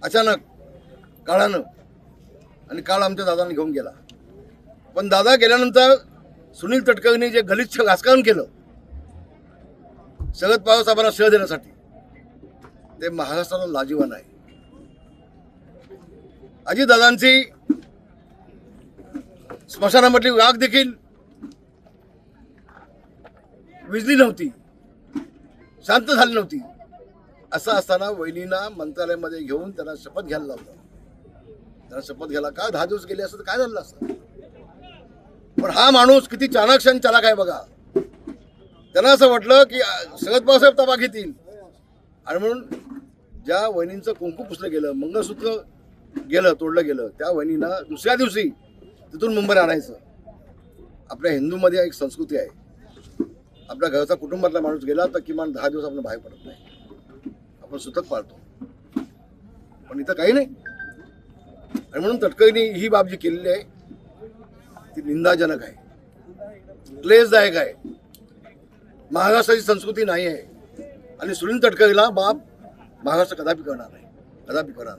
अचानक काळानं, आणि काळ आमच्या दादांनी घेऊन गेला. पण दादा गेल्यानंतर सुनील तटकरेंनी जे गलिच्छ राजकारण केलं शरद पवार साहेबांना श्रेय देण्यासाठी, ते महाराष्ट्राला लाजिवान आहे. अजितदादांची स्मशानामधली राग देखील विजली नव्हती, शांत झाली नव्हती. असं असताना वहिनींना मंत्रालयामध्ये घेऊन त्यांना शपथ घ्यायला लावलं. त्यांना शपथ घ्यायला का 10 दिवस गेले असतं तर काय झालं असतं. पण हा माणूस किती चाणाक्ष आणि चालाक आहे बघा. त्यांना असं वाटलं की शरद पवारसाहेब ताबा घेतील, आणि म्हणून ज्या वहिनींचं कुंकू पुसलं गेलं, मंगळसूत्र गेलं, तोडलं गेलं, त्या वहिनींना दुसऱ्या दिवशी तिथून मुंबईला आणायचं. आपल्या हिंदूमध्ये एक संस्कृती आहे, आपल्या घरचा कुटुंबातला माणूस गेला तर किमान 10 दिवस आपण बाहेर पडत नाही, आपण सुतक पाळतो. पण इथं काही नाही. आणि म्हणून तटकरेंनी ही बाब जी केलेली आहे ती निंदाजनक आहे, क्लेशदायक आहे, महाराष्ट्राची संस्कृती नाही आहे. आणि सुनील तटकरेला बाब महाराष्ट्र कदापि करणार नाही, कदापि करणार.